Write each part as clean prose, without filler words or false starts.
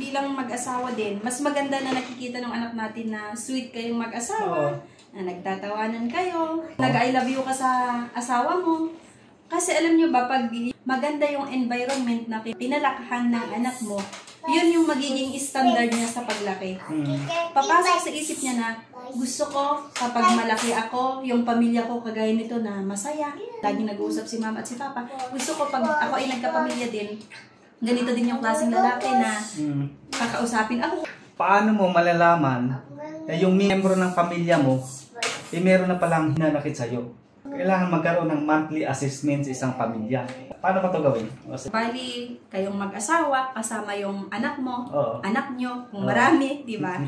bilang mag-asawa din, mas maganda na nakikita ng anak natin na sweet kayong mag-asawa, na nagtatawanan kayo, nag-I love you ka sa asawa mo. Kasi alam nyo ba, pag maganda yung environment na pinalakahan ng anak mo, yun yung magiging standard niya sa paglaki. Papasok sa isip niya na, gusto ko kapag malaki ako, yung pamilya ko kagaya nito na masaya. Lagi nag-uusap si mama at si papa. Gusto ko pag ako ay nagkapamilya din, ganito din yung klaseng lalaki na kakausapin ako. Paano mo malalaman na yung miyembro ng pamilya mo meron na palang hinanakit sa'yo? Kailangan magkaroon ng monthly assessment sa isang pamilya. Paano pa ito gawin? Bali, kayong mag-asawa, kasama yung anak mo, anak nyo, kung marami, di ba?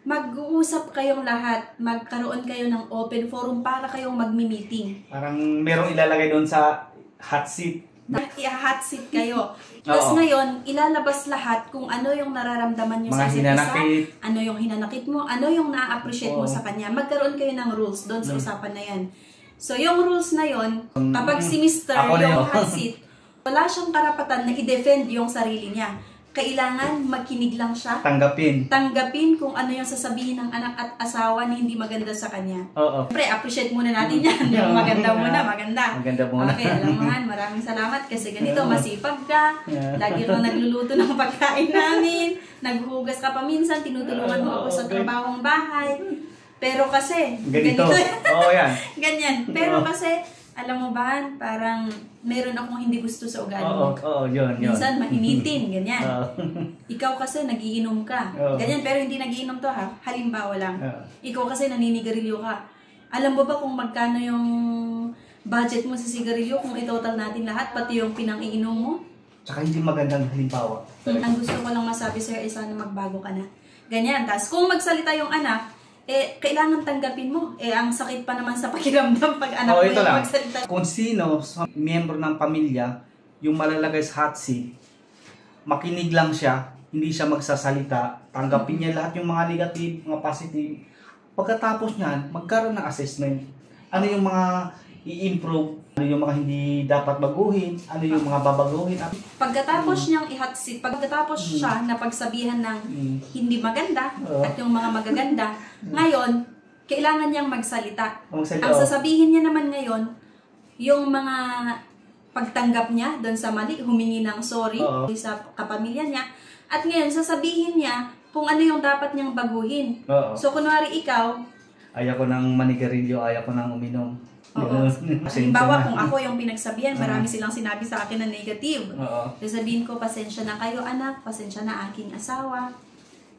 Mag-uusap kayong lahat, magkaroon kayo ng open forum para kayong magmi-meeting. Parang merong ilalagay doon sa hot seat. I-hot seat kayo. Tapos ngayon, ilalabas lahat kung ano yung nararamdaman nyo sa isa't isa, ano yung hinanakit mo, ano yung na-appreciate mo sa kanya. Magkaroon kayo ng rules doon sa usapan na yan. So, yung rules na yon, kapag si Mr. yung hot seat, wala siyang karapatan na i-defend yung sarili niya. Kailangan makinig lang siya. Tanggapin kung ano yung sasabihin ng anak at asawa na hindi maganda sa kanya. Siyempre, appreciate muna natin yan. Yung maganda muna, maganda. Okay, alam mo Han, maraming salamat kasi ganito, masipag ka. Lagi rin nagluluto ng pagkain namin. Naghuhugas ka pa minsan, tinutulungan mo ako sa trabahong bahay. Pero kasi, ganito. Yan. Ganyan. Pero kasi, alam mo ba, parang meron akong hindi gusto sa ugali mo. Yun. Minsan, mahinitin, ganyan. Ikaw kasi, nagiinom ka. Ganyan, pero hindi nagiinom to ha. Halimbawa lang. Ikaw kasi, naninigarilyo ka. Alam mo ba kung magkano yung budget mo sa sigarilyo kung itotal natin lahat, pati yung pinang-iinom mo? Tsaka hindi magandang halimbawa. Ang gusto ko lang masabi sa'yo ay sana magbago ka na. Ganyan. Tapos, kung magsalita yung anak, kailangan tanggapin mo. Ang sakit pa naman sa pakiramdam pag anak mo yung magsalita. Kung sino, miyembro ng pamilya, yung malalagay sa hot seat, makinig lang siya, hindi siya magsasalita, tanggapin niya lahat yung mga negative, mga positive. Pagkatapos niyan, magkaroon ng assessment. Ano yung mga i-improve, ano yung mga hindi dapat baguhin, ano yung mga babaguhin. Pagkatapos niyang i-hot seat, pagkatapos siya na pagsabihan ng hindi maganda at yung mga magaganda, ngayon, kailangan niyang magsalita. Ang sasabihin niya naman ngayon, yung mga pagtanggap niya doon sa mali, humingi ng sorry sa kapamilya niya, at ngayon, sasabihin niya kung ano yung dapat niyang baguhin. So, kunwari ikaw, ayaw ko ng manigarilyo, ayaw ko ng uminom. Halimbawa, kung ako yung pinagsabihan, marami silang sinabi sa akin na negative. Sasabihin ko, pasensya na kayo anak, pasensya na aking asawa.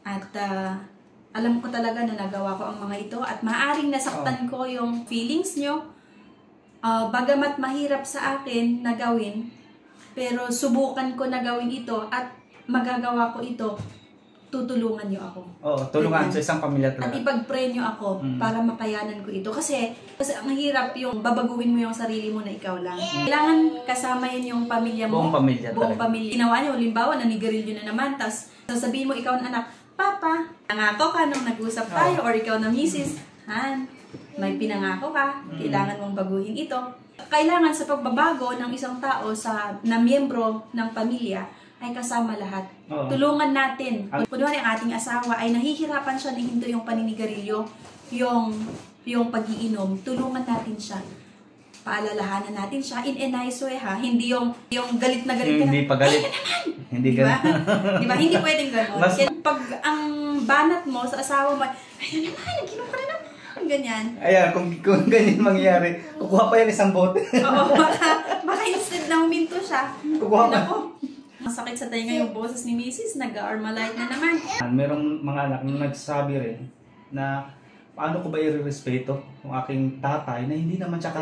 At alam ko talaga na nagawa ko ang mga ito at maaaring nasaktan ko yung feelings nyo. Bagamat mahirap sa akin na gawin, pero subukan ko na gawin ito at magagawa ko ito. Tutulungan niyo ako. Tulungan sa isang pamilya talaga. At ipag-pray niyo ako para makayanan ko ito. Kasi ang hirap yung babaguhin mo yung sarili mo na ikaw lang. Kailangan kasama yun yung pamilya mo. Buong pamilya. Ginawa niyo, halimbawa, nanigarilyo na naman, tas sasabihin mo ikaw na anak, Papa, nangako ka nung nag-usap tayo, or ikaw na misis, Han, may pinangako ka, kailangan mong baguhin ito. Kailangan sa pagbabago ng isang tao na miyembro ng pamilya, ay kasama lahat. Tulungan natin. Kunwari ang ating asawa ay nahihirapan siya na hinto yung paninigarilyo, yung pag-iinom. Tulungan natin siya. Paalalahanan natin siya in a nice way ha. Hindi yung galit na galit ka na. Hindi pa galit. Hindi diba? Diba? Hindi pwedeng gano'n. Pag ang banat mo sa asawa mo, ayun naman, nag-inom ka na naman. Ganyan. Ayan, kung ganyan mangyayari, kukuha pa yan isang bote. Baka instead na huminto siya. Kukuha pa. Masakit sa tainga yung boses ni Mrs. Nag-armalite na naman. Merong mga anak na nagsasabi rin na paano ko ba i-respeto yung aking tatay na hindi naman siya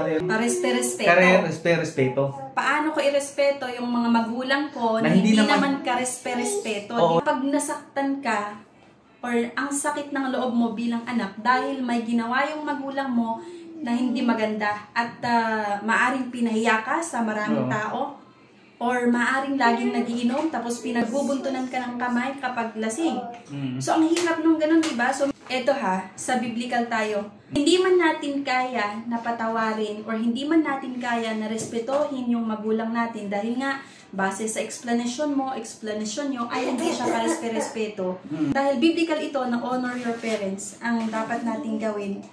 respeto. Paano ko i-respeto yung mga magulang ko na hindi naman ka-respeto. Pag nasaktan ka or ang sakit ng loob mo bilang anak dahil may ginawa yung magulang mo na hindi maganda at maaring pinahiya ka sa maraming tao, or maaring laging nagiinom tapos pinagbubuntunan ka ng kamay kapag lasing. So, ang hirap nung ganun, diba? So, Eto ha, sa biblical tayo. Hindi man natin kaya na patawarin or hindi man natin kaya na respetuhin yung magulang natin dahil nga base sa explanation nyo ay hindi siya karespe-respeto. Dahil biblical ito na honor your parents, ang dapat nating gawin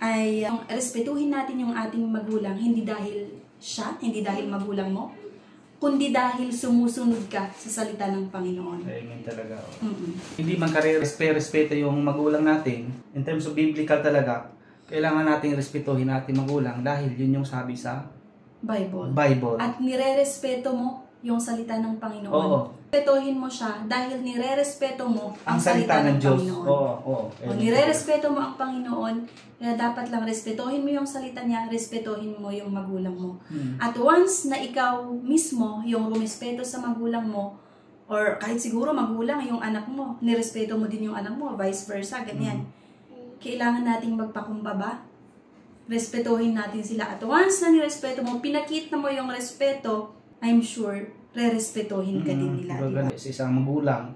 ay respetuhin natin yung ating magulang, hindi dahil siya, hindi dahil magulang mo, kundi dahil sumusunod ka sa salita ng Panginoon. Amen talaga. Hindi man respeto yung magulang natin, in terms of biblical talaga, kailangan nating respetuhin natin magulang dahil yun yung sabi sa Bible. At nire-respeto mo yung salita ng Panginoon. Oo. Respetuhin mo siya dahil nire-respeto mo ang salita ng Diyos. Panginoon. Oo. O nire-respeto mo ang Panginoon, kaya dapat lang respetuhin mo yung salita niya, respetuhin mo yung magulang mo. At once na ikaw mismo yung rumispeto sa magulang mo, or kahit siguro magulang yung anak mo, nirespeto mo din yung anak mo, vice versa, ganyan. Kailangan nating magpakumbaba. Respetuhin natin sila. At once na nirespeto mo, pinakita mo yung respeto, I'm sure, re-respetuhin ka din nila. Diba? Sa isang magulang,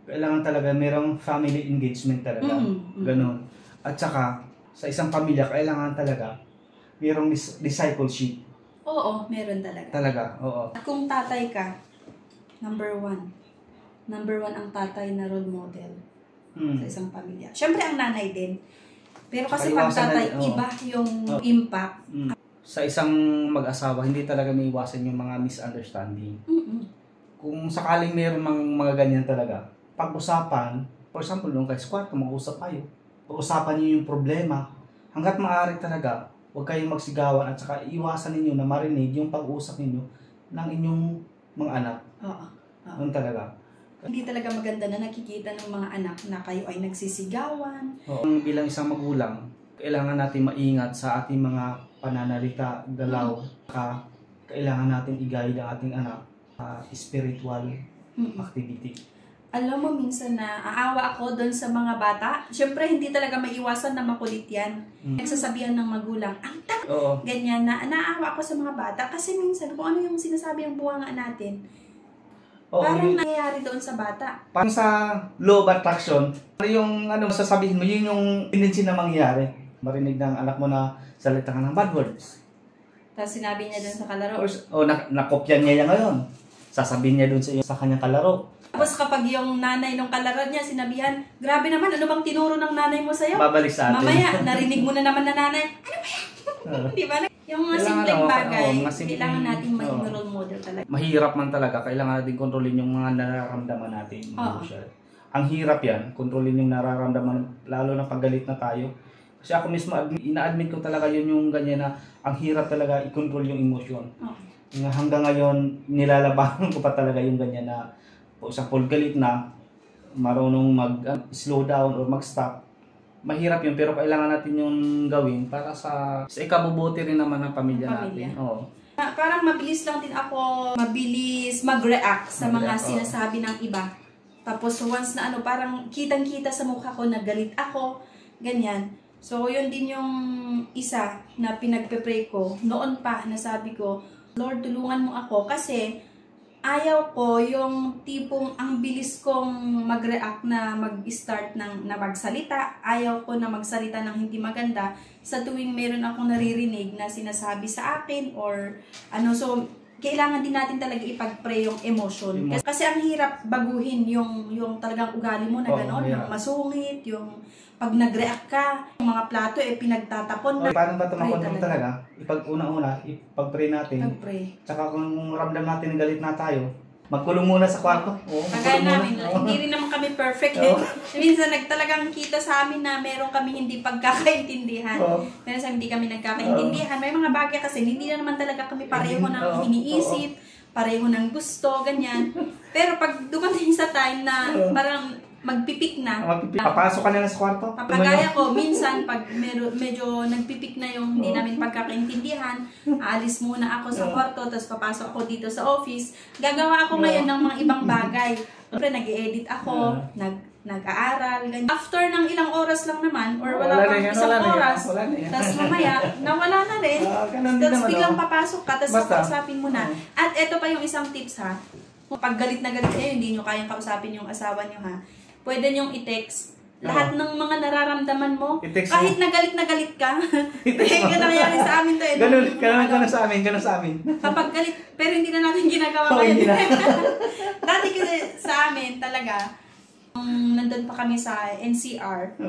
kailangan talaga merong family engagement talaga. Ganon. At saka, sa isang pamilya, kailangan talaga merong discipleship. Oo, meron talaga. Talaga, oo. At kung tatay ka, number one ang tatay na role model sa isang pamilya. Siyempre, ang nanay din. Pero kasi pag tatay, iba yung impact. Sa isang mag-asawa, hindi talaga may iwasan yung mga misunderstanding. Kung sakaling mayroon mga ganyan talaga, pag-usapan, for example, nung kayo sa kwarto, mag-usap kayo. Pag-usapan niyo yung problema. Hanggat maaari talaga, huwag kayong magsigawan at saka iwasan ninyo na marinig yung pag-uusap ninyo ng inyong mga anak. Yun talaga. Hindi talaga maganda na nakikita ng mga anak na kayo ay nagsisigawan. Bilang isang magulang, kailangan natin maingat sa ating mga pananalita, galaw, kailangan natin i-guide ang ating anak sa spiritual activity. Alam mo, minsan na aawa ako doon sa mga bata. Siyempre, hindi talaga maiwasan na makulit yan. Nagsasabihan ng magulang, ang ganyan na, naawa ako sa mga bata. Kasi minsan, kung ano yung sinasabi ng buwanga natin, parang nangyayari doon sa bata. Parang sa law of attraction, yung sasabihin mo, yun yung tendency na mangyayari. Marinig ng anak mo na salita ka ng bad words. Tapos sinabi niya doon sa kalaro. Nakopyan niya yan ngayon. Sasabihin niya doon sa kanyang kalaro. Tapos kapag yung nanay ng kalaro niya sinabihan, grabe naman, ano bang tinuro ng nanay mo sa'yo? Babalik sa atin. Mamaya, narinig mo na naman na nanay, ano ba yan? Di ba? Yung mga simpleng bagay, kailangan natin maging role model talaga. Mahirap man talaga, kailangan natin kontrolin yung mga nararamdaman natin. Ang hirap yan, kontrolin yung nararamdaman, lalo na paggalit na tayo. Kasi ako mismo, ina-admit ko talaga yun yung ganyan na ang hirap talaga i-control yung emosyon. Hanggang ngayon, nilalabanan ko pa talaga yung ganyan na sa galit na, marunong mag-slow down or mag-stop. Mahirap yun, pero kailangan natin yung gawin para sa ikabubuti rin naman ng pamilya natin. Parang mabilis lang din ako, mag-react sa mga sinasabi ng iba. Tapos once na parang kitang-kita sa mukha ko na galit ako, ganyan. So, yun din yung isa na pinagpe-pray ko. Noon pa, nasabi ko, Lord, tulungan mo ako kasi ayaw ko yung tipong ang bilis kong mag-react na mag-start na magsalita. Ayaw ko na magsalita ng hindi maganda sa tuwing meron akong naririnig na sinasabi sa akin or So, kailangan din natin talaga ipag-pray yung emotion. Kasi ang hirap baguhin yung talagang ugali mo na gano'n, yung masungit, yung pag nag-react ka, yung mga plato pinagtatapon na. Paano ba ito makontrol talaga? Una-una, ipag-pray natin. Tsaka kung ramdam natin na galit na tayo, magkulong muna sa kwarto. Kagaya namin, hindi rin naman kami perfect. Minsan talagang kita sa amin na meron kami hindi pagkakaintindihan. Minsan hindi kami nagkakaintindihan. May mga bagay kasi hindi na naman talaga kami pareho ng iniisip, pareho ng gusto, ganyan. Pero pag dumating sa time na parang magpipik na. Papasok ka na sa kwarto? Papagaya ko, minsan pag medyo nagpipik na yung hindi namin pagkakaintindihan, aalis muna ako sa kwarto, tapos papasok ako dito sa office. Gagawa ako ngayon ng mga ibang bagay. Siyempre, nag-i-edit ako, nag-aaral, ganyan. After ng ilang oras lang naman, or wala pang isang oras, tapos mamaya, nawala na rin. Tapos biglang papasok ka, tapos kausapin mo na. At eto pa yung isang tips ha. Kung pag galit na galit kayo, hindi nyo kayang kausapin yung asawa nyo ha. Pwede nyong i-text Lahat ng mga nararamdaman mo, I-text kahit na galit ka, nangyayari sa amin to eh. Ganun sa amin. Kapag galit, pero hindi na natin ginagawa Hindi ngayon. na. Dati kasi sa amin talaga, nandun pa kami sa NCR,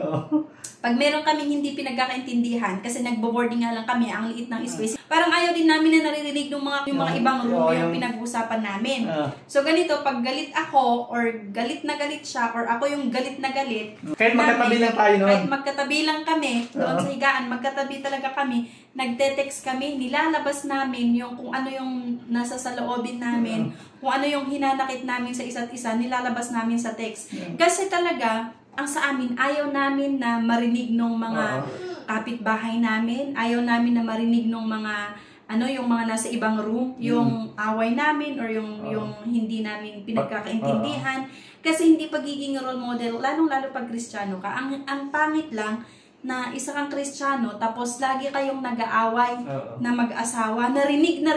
pag meron kaming hindi pinagkakaintindihan, kasi nagbo-boarding nga lang kami, ang liit ng space, parang ayaw din namin na naririnig yung mga ibang room yung pinag-uusapan namin. So ganito, pag galit ako, or galit na galit siya, or ako yung galit na galit, kahit magkatabi lang tayo noon. Kahit magkatabi lang kami, doon sa higaan, magkatabi talaga kami, nagte-text kami, nilalabas namin yung kung ano yung nasa sa loobin namin, kung ano yung hinanakit namin sa isa't isa, nilalabas namin sa text. Kasi talaga, ang sa amin, ayaw namin na marinig ng mga kapitbahay namin, ayaw namin na marinig ng mga yung mga nasa ibang room, yung away namin or yung hindi namin pinagkakaintindihan. Kasi hindi pagiging role model, lalong-lalo pag Kristiyano ka. Ang pangit lang na isa kang Kristiyano tapos lagi kayong nag-aaway na mag-asawa, narinig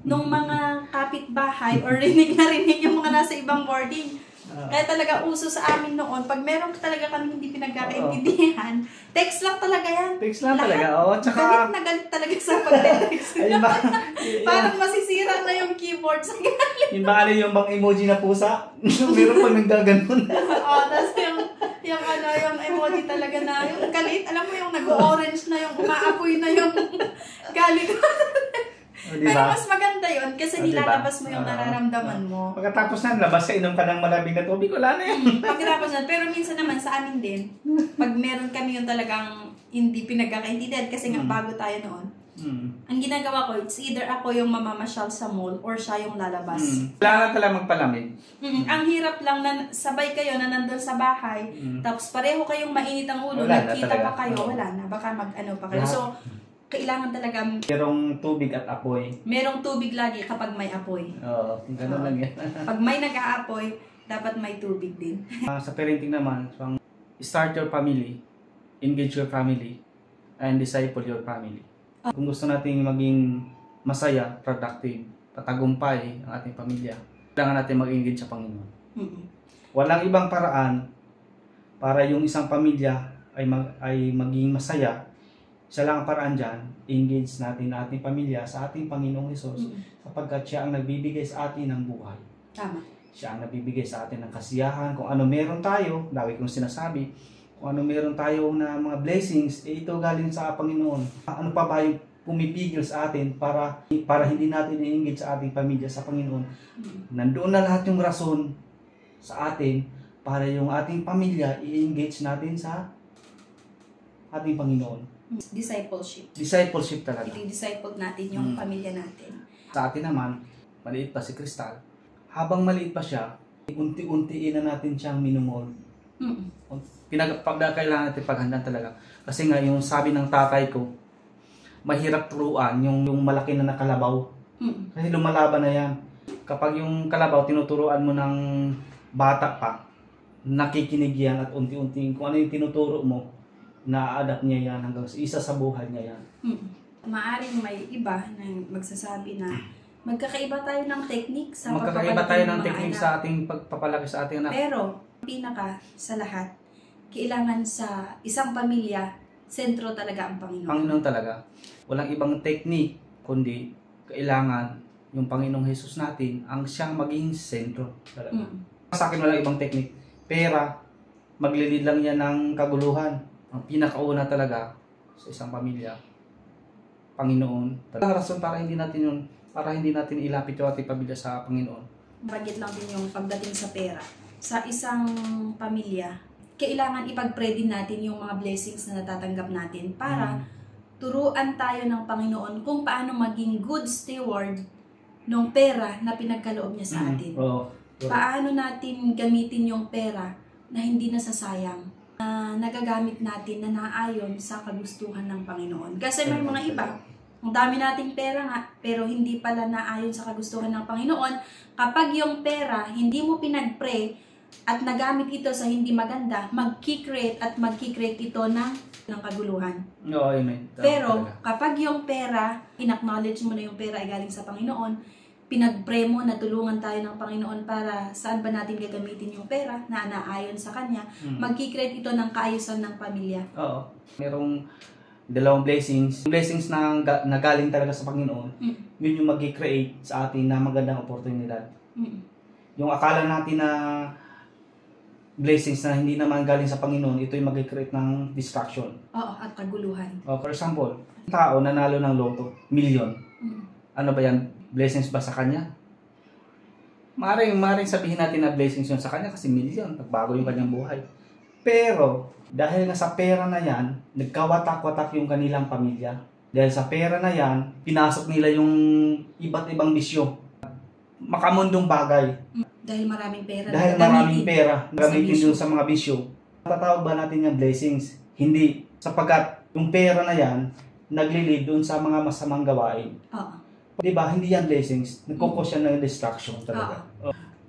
nung mga kapitbahay or rinig yung mga nasa ibang boarding. Kaya talaga uso sa amin noon, pag meron talaga kami hindi pinagkakaintindihan, text lang talaga yan. Text lang talaga, Tsaka galit na galit talaga sa pag-text. Parang masisira na yung keyboard sa galit. Yung bang emoji na pusa, meron pag nagdaganon. Tapos yung emoji talaga na, yung galit, alam mo yung nag-orange na yung umaapoy na yung galit. Diba? Pero mas maganda yun kasi nilalabas mo yung nararamdaman mo. Pagkatapos na, labas ka, inom ka ng malamig na tubig, wala na yun. Pagkatapos na, pero minsan naman sa amin din, pag meron kami yung talagang hindi pinagkakaintindihan kasi nga bago tayo noon, ang ginagawa ko, it's either ako yung mamamasyal sa mall or siya yung lalabas. Kailangan talaga magpalamig. Ang hirap lang na sabay kayo na nandun sa bahay, tapos pareho kayong mainit ang ulo, nagkita pa kayo, wala na, baka mag-ano pa kayo. So, kailangan talaga merong tubig at apoy. Merong tubig lagi kapag may apoy. Oo, gano'n lang yan. Pag may nag-aapoy, dapat may tubig din. Sa parenting naman, start your family, engage your family, and disciple your family. Kung gusto nating maging masaya, productive, patagumpay ang ating pamilya, kailangan natin mag-engage sa Panginoon. Walang ibang paraan para yung isang pamilya ay maging masaya. Isa lang ang paraan dyan, engage natin ang ating pamilya sa ating Panginoong Hesus sapagkat siya ang nagbibigay sa atin ng buhay. Tama. Siya ang nagbibigay sa atin ng kasiyahan. Kung ano meron tayo, lagi kong sinasabi, kung ano meron tayo na mga blessings, ito galing sa Panginoon. Ano pa ba yung pumipigil sa atin para hindi natin i-engage sa ating pamilya sa Panginoon? Nandoon na lahat yung rason sa atin para yung ating pamilya i-engage natin sa ating Panginoon. Discipleship talaga. I-disciple natin yung pamilya natin. Sa atin naman, maliit pa si Crystal. Habang maliit pa siya, unti-untiin na natin siyang minumol. Kailangan natin paghandaan talaga. Kasi nga, yung sabi ng tatay ko, mahirap turuan yung malaki na nakalabaw. Kasi lumalaban na yan. Kapag yung kalabaw, tinuturuan mo ng bata pa, nakikinig yan at unti-unti, kung ano yung tinuturo mo, na-adapt niya yan hanggang isa sa buhay niya yan. Maaring may iba na magsasabi na magkakaiba tayo ng technique sa magkakaiba tayo ng technique sa ating pagpapalaki sa ating anak. Pero, pinaka sa lahat, kailangan sa isang pamilya, sentro talaga ang Panginoon. Panginoon talaga. Walang ibang technique, kundi kailangan yung Panginoong Hesus natin ang siyang maging sentro. Sa akin walang ibang technique. Pera, maglilid lang yan ng kaguluhan. Ang pinakauna talaga sa isang pamilya, Panginoon. Talaga rason para hindi natin ilapit yung ating pamilya sa Panginoon. Bagit lang din yung pagdating sa pera. Sa isang pamilya, kailangan ipag-pray din natin yung mga blessings na natatanggap natin para turuan tayo ng Panginoon kung paano maging good steward ng pera na pinagkaloob niya sa atin. Paano natin gamitin yung pera na hindi nasasayang, na nagagamit natin na naayon sa kagustuhan ng Panginoon. Kasi may mga iba, ang dami nating pera nga, pero hindi pala naayon sa kagustuhan ng Panginoon. Kapag yung pera, hindi mo pinag-pray at nagamit ito sa hindi maganda, mag-create ito ng kaguluhan. Oo, amen. Pero kapag yung pera, in-acknowledge mo na yung pera ay galing sa Panginoon, pinag-pray mo na tulungan tayo ng Panginoon para saan ba natin gagamitin yung pera na naayon sa Kanya, magkikreate ito ng kaayusan ng pamilya. Oo. Merong dalawang blessings. Blessings na galing talaga sa Panginoon, yun yung mag-create sa atin na magandang oportunidad. Yung akala natin na blessings na hindi naman galing sa Panginoon, ito yung mag-create ng distraction. Oo, at kaguluhan. For example, tao nanalo ng loto, million. Ano ba yan? Blessings ba sa kanya? Maring sabihin natin na blessings yun sa kanya kasi million, nagbago yung kanyang buhay. Pero, dahil nga sa pera na yan, nagkawatak-watak yung kanilang pamilya. Dahil sa pera na yan, pinasok nila yung iba't ibang bisyo. Makamundong bagay. Dahil maraming pera. Dahil maraming pera, gamitin dun sa mga bisyo. Tatawag ba natin yung blessings? Hindi. Sapagkat yung pera na yan, nagli-lead dun sa mga masamang gawain. Oo. Diba, hindi yan blessings. Nagkukos yan ng distraction talaga.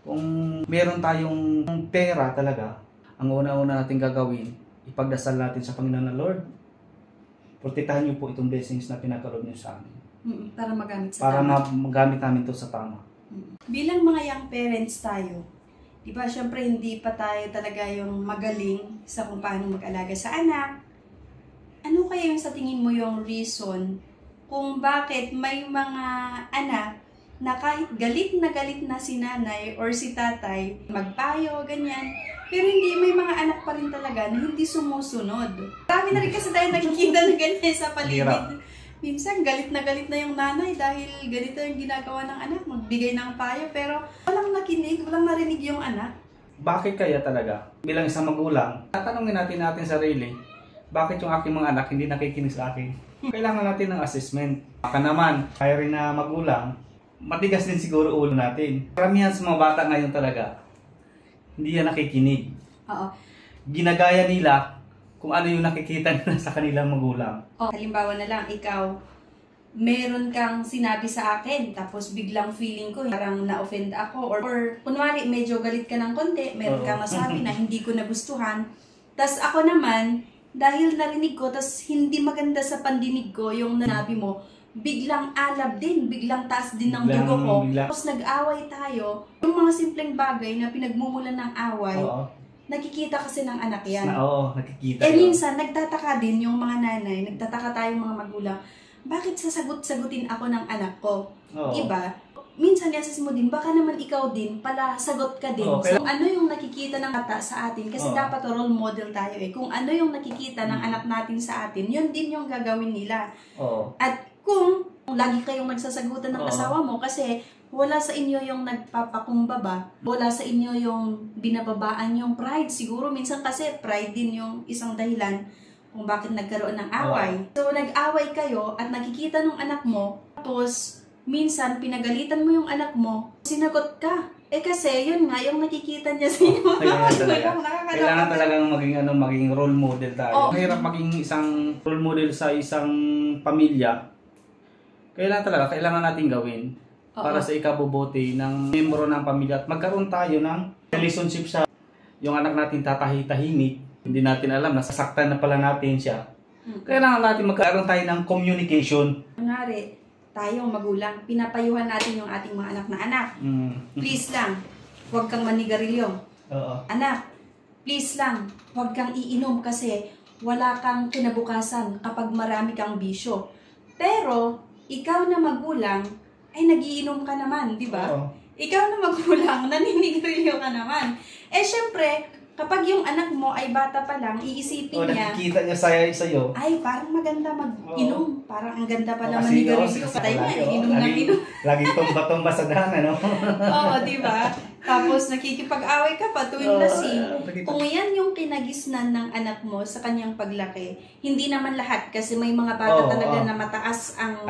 Kung meron tayong pera talaga, ang una-una natin gagawin, ipagdasal natin sa Panginoon na Lord, protektahan niyo po itong blessings na pinagkaloob niyo sa amin. Para magamit sa para tama. magamit namin ito sa tama. Bilang mga young parents tayo, di ba, syempre hindi pa tayo talaga yung magaling sa kung paano mag-alaga sa anak. Ano kaya yung sa tingin mo yung reason kung bakit may mga anak na kahit galit na si nanay or si tatay, magpayo, ganyan, pero hindi, may mga anak pa rin talaga na hindi sumusunod. Marami na rin kasi tayo nakikita na ganyan sa paligid. Minsan, galit na yung nanay dahil ganito yung ginagawa ng anak, magbigay ng payo, pero walang nakinig, walang narinig yung anak. Bakit kaya talaga? Bilang isang magulang, tatanungin natin sarili, bakit yung aking mga anak hindi nakikinig sa akin? Kailangan natin ng assessment. Baka naman, kaya rin na magulang, matigas din siguro ulo natin. Karamihan sa mga bata ngayon talaga, hindi yan nakikinig. Oo. Ginagaya nila kung ano yung nakikita nila sa kanilang magulang. Halimbawa na lang, ikaw, meron kang sinabi sa akin, tapos biglang feeling ko, parang na-offend ako. Or kunwari, medyo galit ka ng konti, meron kang masabi na hindi ko nagustuhan. Tapos ako naman, dahil narinig ko, tas hindi maganda sa pandinig ko yung nanabi mo, biglang alab din, biglang taas din ng dugo ko. Tapos nag-away tayo, yung mga simpleng bagay na pinagmumulan ng away, nakikita kasi ng anak yan. Oo, nakikita. Minsan, nagtataka din yung mga nanay, nagtataka tayong mga magulang, bakit sasagot-sagutin ako ng anak ko? Diba? Minsan yasis mo din, baka naman ikaw din, pala sagot ka din. So, ano yung nakikita ng bata sa atin? Kasi dapat role model tayo eh. Kung ano yung nakikita ng anak natin sa atin, yun din yung gagawin nila. At kung lagi kayong nagsasagutan ng asawa mo, kasi wala sa inyo yung nagpapakumbaba, wala sa inyo yung binababaan yung pride. Siguro minsan kasi pride din yung isang dahilan kung bakit nagkaroon ng away. So, nag-away kayo at nakikita ng anak mo, tapos minsan, pinagalitan mo yung anak mo, sinagot ka. Kasi yun nga, yung nakikita niya sa inyo. Kailangan talagang maging role model tayo. Mahirap maging isang role model sa isang pamilya. Kailangan natin gawin para sa ikabubuti ng membro ng pamilya. At magkaroon tayo ng relationship sa yung anak natin tahimik. Hindi natin alam, nasasaktan na pala natin siya. Kailangan natin magkaroon tayo ng communication. Ngari, tayong magulang, pinapayuhan natin yung ating mga anak na anak. Please lang, huwag kang manigarilyo. Anak, please lang, huwag kang iinom kasi wala kang kinabukasan kapag marami kang bisyo. Pero, ikaw na magulang, ay nagiinom ka naman, di ba? Ikaw na magulang, naninigarilyo ka naman. Syempre, kapag yung anak mo ay bata pa lang, iisipin niya, nakikita niya sa'yo, ay, parang maganda mag-inom. Parang ang ganda pala manigarilyo. Patay na, inom ng inom. Laging tumba-tumba sa daan, ano? Oo, di ba? Tapos nakikipag-away ka pa tuwing lasing. Kung yan yung kinagisnan ng anak mo sa kanyang paglaki, hindi naman lahat kasi may mga bata talaga na mataas ang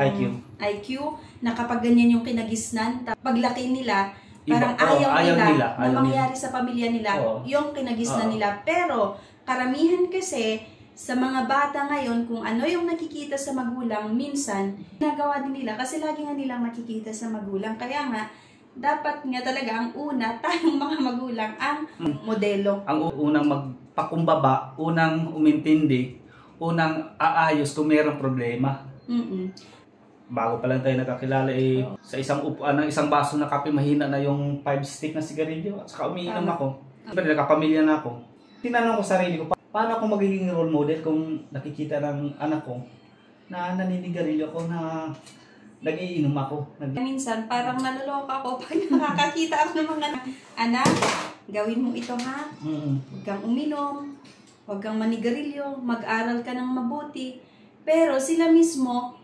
IQ na kapag ganyan yung kinagisnan, paglaki nila, parang ayaw nila na mangyayari sa pamilya nila yung kinagisnan nila. Pero karamihan kasi sa mga bata ngayon, kung ano yung nakikita sa magulang, minsan ginagawa din nila kasi lagi nga nilang nakikita sa magulang. Kaya nga, dapat nga talaga ang una, tayong mga magulang ang modelo. Ang unang magpakumbaba, unang umintindi, unang aayos kung mayroong problema. bago pa lang tayo nakakilala sa isang baso na kape mahina na yung 5 stick na sigarilyo at saka umiinom ako. Siyempre nakapamilya na ako. Tinanong ko sarili ko, paano ako magiging role model kung nakikita ng anak ko na naninigarilyo ako, na nag-iinom ako. Minsan parang naloloka ako pag nakakakita ako ng mga anak, gawin mo ito ha. Huwag kang uminom, huwag kang manigarilyo, mag-aral ka ng mabuti. Pero sila mismo,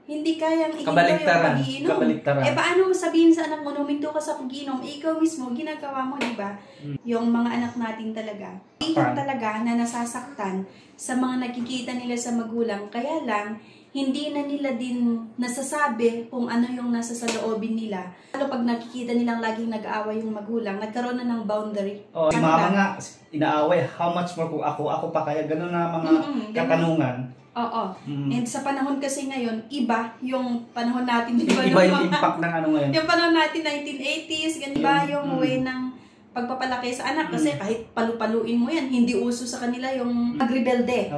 hindi kayang itigil yung pag-iinom. Kabaliktaran. Paano mo sabihin sa anak mo, huminto ka sa pag-iinom, ikaw mismo, ginagawa mo, di ba? Yung mga anak natin talaga. Iyan talaga na nasasaktan sa mga nakikita nila sa magulang. Kaya lang, hindi na nila din nasasabi kung ano yung nasa sa loobin nila. Lalo pag nakikita nilang laging nag-aaway yung magulang, nagkaroon na ng boundary. Si mama nga, inaaway, how much more kung ako pa kaya, gano'n na mga katanungan. Oo. And sa panahon kasi ngayon, iba yung panahon natin. Diba, iba yung impact ng ano ngayon. Yung panahon natin, 1980s, ganun ba yung way ng pagpapalaki sa anak. Kasi kahit palu-paluin mo yan, hindi uso sa kanila yung magrebelde.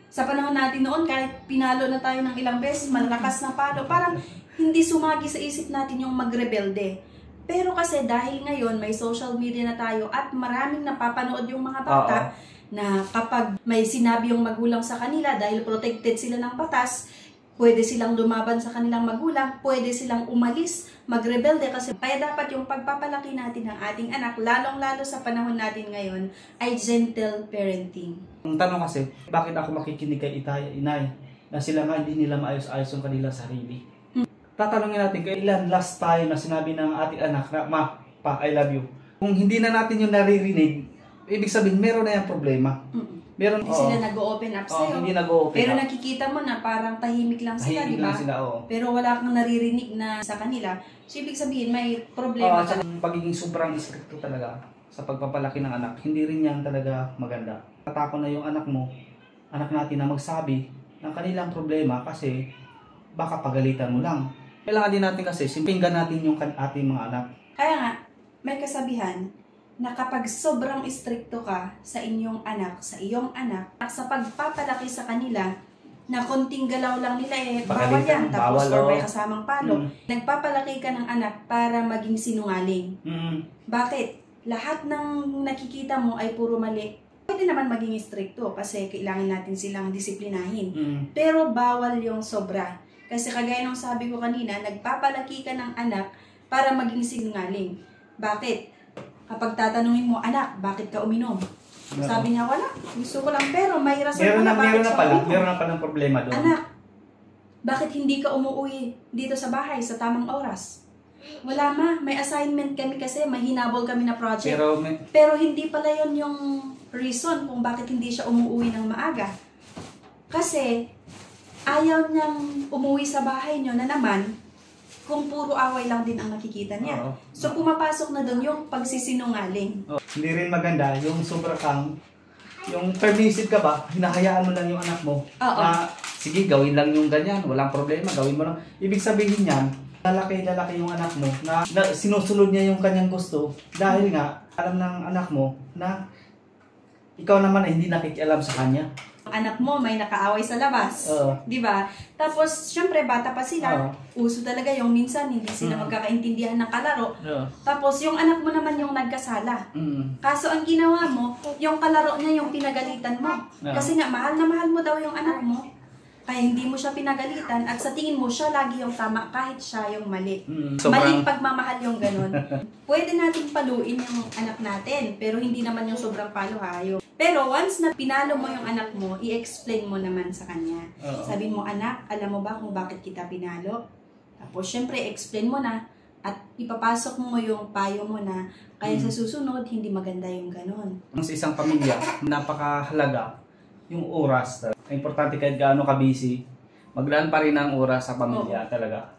Sa panahon natin noon, kahit pinalo na tayo ng ilang beses, malakas na palo, parang hindi sumagi sa isip natin yung magrebelde. Pero kasi dahil ngayon may social media na tayo at maraming napapanood yung mga bata, na kapag may sinabi yung magulang sa kanila dahil protected sila ng batas, pwede silang lumaban sa kanilang magulang, pwede silang umalis, magrebelde. Kasi kaya dapat yung pagpapalaki natin ng ating anak, lalong-lalo sa panahon natin ngayon, ay gentle parenting. Ang tanong kasi, bakit ako makikinig kay inay na sila nga hindi nila maayos-ayos yung kanilang sarili? Tatanungin natin, kailan last time na sinabi ng ating anak na, "Ma, Pa, I love you." Kung hindi na natin yung naririnig, ibig sabihin, meron na yung problema. Meron, hindi sila nag-o-open up sa'yo. Hindi nag-o-open pero up. nakikita mo na parang tahimik lang sila, di ba? Pero wala kang naririnig na sa kanila. So, ibig sabihin, may problema. Ang pagiging sobrang istrikto talaga sa pagpapalaki ng anak, hindi rin yan talaga maganda. Tatako na yung anak mo, anak natin na magsabi ng kanilang problema kasi baka pagalitan mo lang. Kailangan din natin kasi simpinggan natin yung ating mga anak. Kaya nga, may kasabihan na kapag sobrang istrikto ka sa inyong anak, sa iyong anak, at sa pagpapalaki sa kanila, na konting galaw lang nila bawal yan, tapos or may kasamang palo. Nagpapalaki ka ng anak para maging sinungaling. Bakit? Lahat ng nakikita mo ay puro mali. Pwede naman maging istrikto kasi kailangan natin silang disiplinahin. Pero bawal yung sobra. Kasi kagaya ng sabi ko kanina, nagpapalaki ka ng anak para maging sinungaling. Bakit? Kapag tatanungin mo, "Anak, bakit ka uminom?" Sabi niya, "Wala, gusto ko lang." Pero may rason meron pala meron na palang problema doon. "Anak, bakit hindi ka umuwi dito sa bahay sa tamang oras?" "Wala ma, may assignment kami kasi, may hinabol kami na project." Pero hindi pala yon yung reason kung bakit hindi siya umuwi ng maaga. Kasi ayaw niyang umuwi sa bahay niyo na naman kung puro away lang din ang nakikita niya. So pumapasok na doon yung pagsisinungaling. Hindi rin maganda yung sobra kang, yung permissive ka ba, hinahayaan mo lang yung anak mo. Na, sige, gawin lang yung ganyan, walang problema, gawin mo lang. Ibig sabihin niyan, lalaki yung anak mo, na sinusunod niya yung kanyang gusto, dahil nga, alam ng anak mo na ikaw naman ay hindi nakikialam sa kanya. Anak mo may nakaaway sa labas, di ba? Tapos syempre bata pa sila, uso talaga yung minsan hindi sila magkakaintindihan ng kalaro. Tapos yung anak mo naman yung nagkasala. Kaso ang ginawa mo, yung kalaro niya yung pinagalitan mo. Kasi nga mahal na mahal mo daw yung anak mo. Kaya hindi mo siya pinagalitan at sa tingin mo siya lagi yung tama kahit siya yung mali. Maling pagmamahal yung ganun. Pwede natin paluin yung anak natin, pero hindi naman yung sobrang palo ha. Pero once na pinalo mo yung anak mo, i-explain mo naman sa kanya. Sabihin mo, "Anak, alam mo ba kung bakit kita pinalo?" Tapos syempre explain mo na at ipapasok mo yung payo mo na kaya sa susunod hindi maganda yung ganun. Sa isang pamilya, napakahalaga yung oras. Importante kahit gaano ka busy, maglaan pa rin ang oras sa pamilya talaga.